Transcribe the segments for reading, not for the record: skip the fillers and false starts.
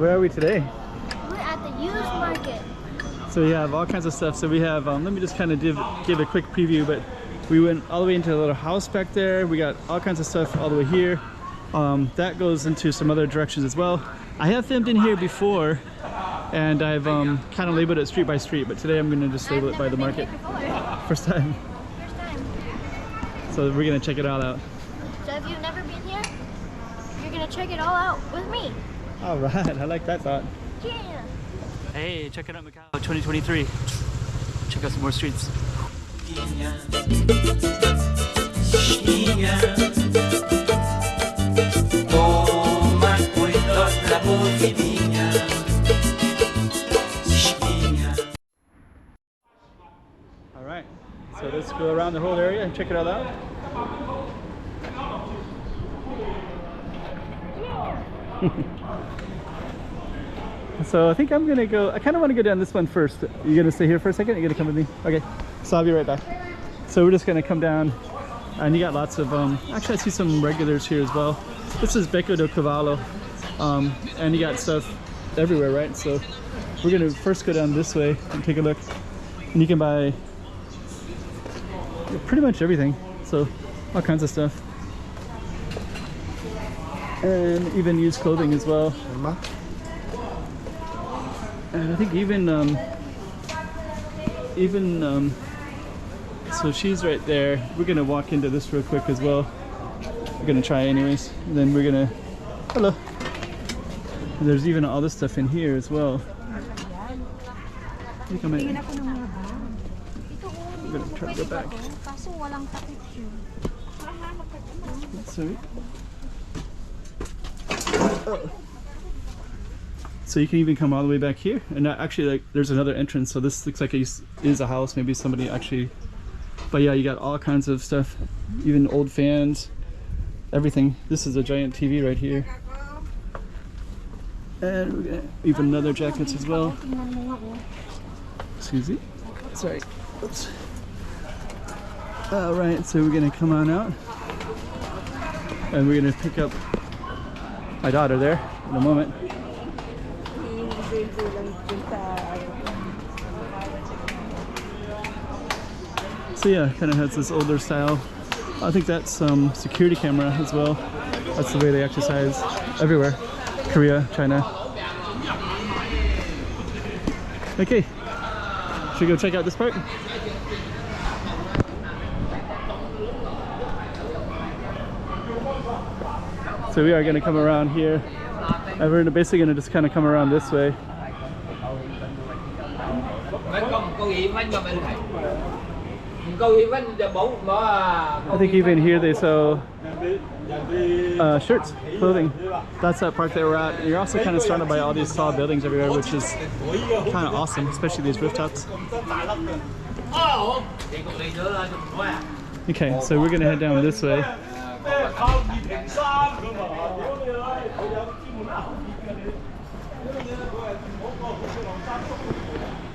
Where are we today? We're at the used market. So we have all kinds of stuff. So we have, let me just kind of give a quick preview, but we went all the way into a little house back there. We got all kinds of stuff all the way here. That goes into some other directions as well. I have filmed in here before, and I've kind of labeled it street by street, but today I'm going to just label it by the market. First time. First time. So we're going to check it all out. So if you've never been here, you're going to check it all out with me. All right, I like that thought. Yeah. Hey, check it out, Macau 2023. Check out some more streets. All right, so let's go around the whole area and check it all out. So I think I'm gonna go, I kind of want to go down this one first. You gonna stay here for a second? You gonna come with me? Okay, so I'll be right back. So we're just gonna come down, and you got lots of, actually I see some regulars here as well. This is Beco de Cavalo, and you got stuff everywhere, right? So we're gonna first go down this way and take a look, and you can buy pretty much everything. So all kinds of stuff, and even used clothing as well. And I think so she's right there. We're gonna walk into this real quick as well. We're gonna try anyways. And then we're gonna, hello. And there's even all this stuff in here as well. You come in. I'm gonna try to go back. Sorry. Oh. So you can even come all the way back here, and actually, like, there's another entrance. So this looks like it is a house. Maybe somebody actually. But yeah, you got all kinds of stuff, even old fans, everything. This is a giant TV right here, and we're gonna even another jackets as well. Excuse me. Sorry. Oops. All right, so we're gonna come on out, and we're gonna pick up my daughter there in a moment. So yeah, kind of has this older style. I think that's security camera as well. That's the way they exercise everywhere. Korea, China. Okay, should we go check out this part? So we are going to come around here, and we're basically going to just kind of come around this way. I think even here they sell shirts, clothing. That's that park that we're at. And you're also kind of surrounded by all these tall buildings everywhere, which is kind of awesome, especially these rooftops. Okay, so we're going to head down this way.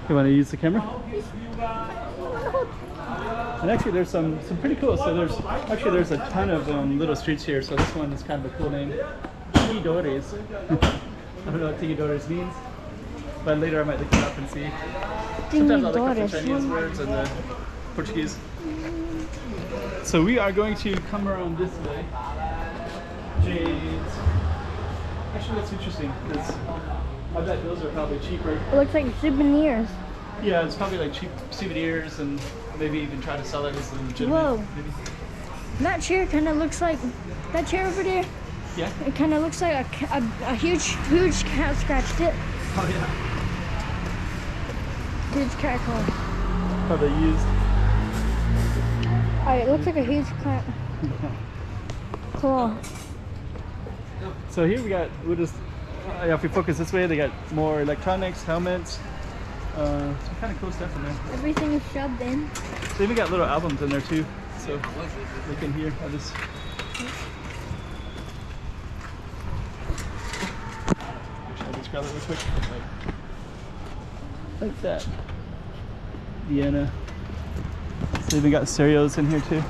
You want to use the camera? And actually there's some pretty cool, so there's a ton of little streets here, so this one is kind of a cool name. Tingidores. I don't know what Tingidores means, but later I might look it up and see. Sometimes I look up the Chinese words and the Portuguese. So we are going to come around this way. Jades. Actually that's interesting, because I bet those are probably cheaper. It looks like souvenirs. Yeah, it's probably like cheap souvenirs, and maybe even try to sell it as a legitimate. Whoa. Maybe. That chair kind of looks like, that chair over there, Yeah? it kind of looks like a huge cat scratched it. Oh yeah. Huge cat claw. Probably used. It looks like a huge cat claw. So here we'll just, if we focus this way, they got more electronics, helmets, some kind of cool stuff in there. Everything is shoved in. They even got little albums in there too, so look in here. I'll just grab it real quick. Like that. Vienna. So they even got stereos in here too.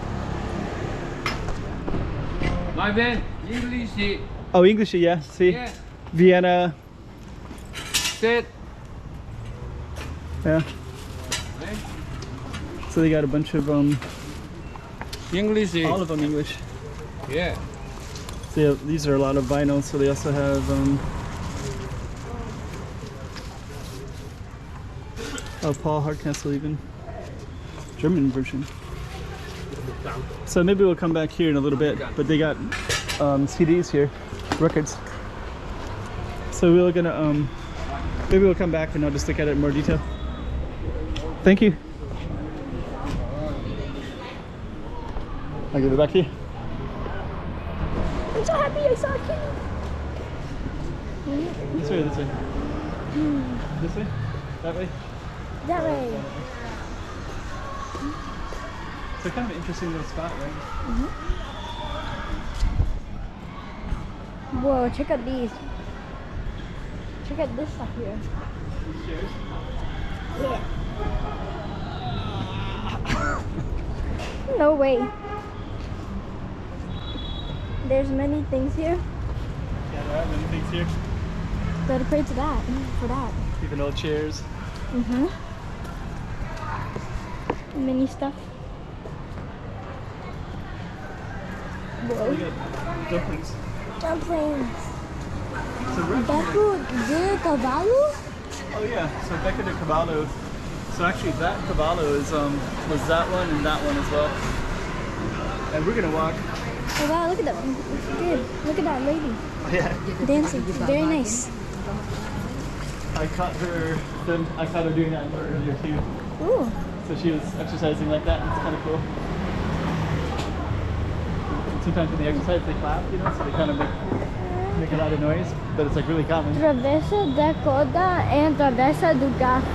My man, English. Oh, English, yeah. See, Yeah. Vienna, Sit. Yeah. So they got a bunch of English. all of them English. Yeah. So yeah, these are a lot of vinyl. So they also have oh, Paul Hardcastle even German version. So maybe we'll come back here in a little bit, but they got CDs here, records. So we're gonna maybe we'll come back and I'll just look at it in more detail. Thank you. I'll give it back to you. I'm so happy I saw a kitty. This way or this way? This way? That way? That way. So kind of an interesting little spot, right? Whoa, check out these. Check out this stuff here. Cheers. Yeah. No way. There's many things here. Yeah, there are many things here. Gotta pray to that, for that. Even old chairs. Mini stuff. Whoa. Look at dumplings. Dumplings. So Beco de Cavalo? oh yeah, so Beco de Cavalo. So actually that Cavalo is was that one and that one as well. And we're gonna walk. Oh wow, look at that. Good. Look at that lady. Oh, yeah. Dancing. Very nice. I caught her doing that earlier too. Ooh. So she was exercising like that. It's kind of cool. Sometimes when they exercise, they clap, you know, so they kind of make a lot of noise, but it's like really common. Travessa da Corda and Travessa do Garfo.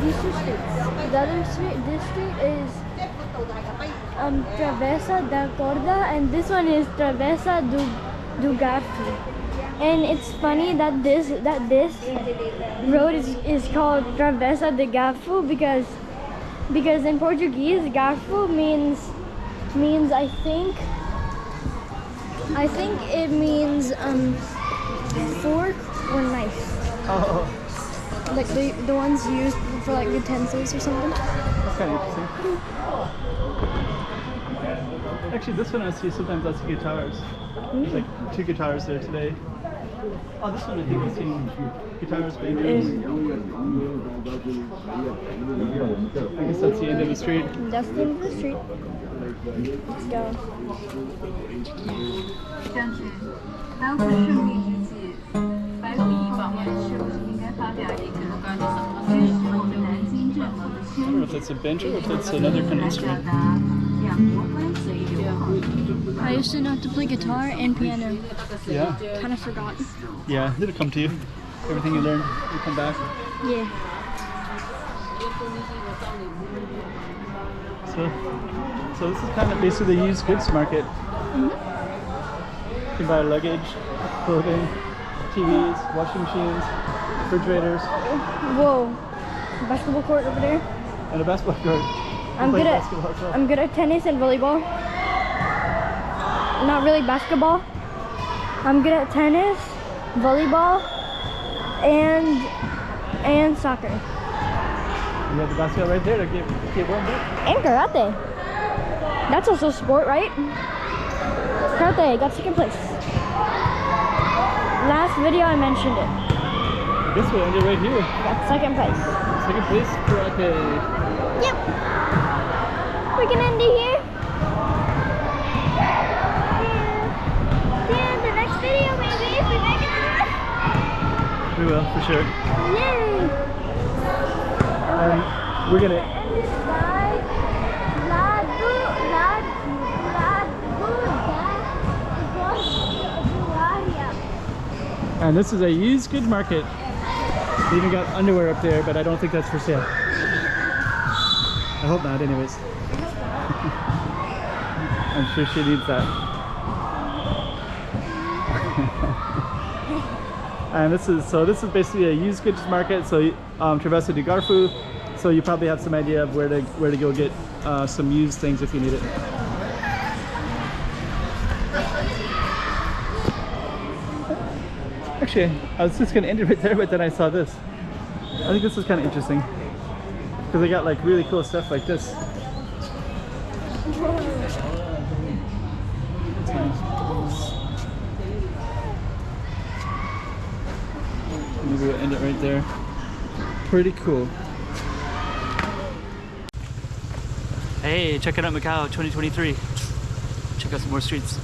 These two streets. The other street, this street is Travessa da Corda, and this one is Travessa do Garfo. And it's funny that this road is called Travessa de Garfo because in Portuguese, Garfo means I think it means fork or knife. Oh, Like the ones used for like utensils or something. that's kind of interesting. Actually, this one I see sometimes I see guitars. There's like 2 guitars there today. Oh, this one I think I've seen guitars, banjos. I guess that's the end of the street. That's the end of the street. Let's go. 将军，当此胜利之际，白虎仪访问是不是应该发表一个支持我们南京政府的宣 I don't know if that's a banjo or if that's another kind of instrument. 两国关系友好？ I used to know how to play guitar and piano. Yeah, Kind of forgot. yeah, it'll come to you. Everything you learn, you come back. Yeah. So this is kind of basically the used goods market. You can buy luggage, clothing, TVs, washing machines, refrigerators, Whoa. Basketball court over there. and a basketball court. I'm Play good at basketball as well. I'm good at tennis and volleyball. Not really basketball. I'm good at tennis, volleyball, and soccer. You have the basketball right there to get warmed up. And karate. That's also a sport, right? Karate got second place. Last video I mentioned it. This one ended right here. Got second place. Second place, karate. Yep. We can end it here. Yeah, the next video maybe if we make it enough. We will, for sure. Yay! And we're gonna. And this guy, And this is a used good market. They even got underwear up there, but I don't think that's for sale. I hope not, anyways. I'm sure she needs that. And this is basically a used goods market. So Travessa de Garfo. So you probably have some idea of where to go get some used things if you need it. Actually, I was just gonna end it right there, but then I saw this. I think this is kind of interesting because they got like really cool stuff like this. That's nice. Maybe we'll end it right there. Pretty cool. Hey, check it out, Macau 2023. Check out some more streets.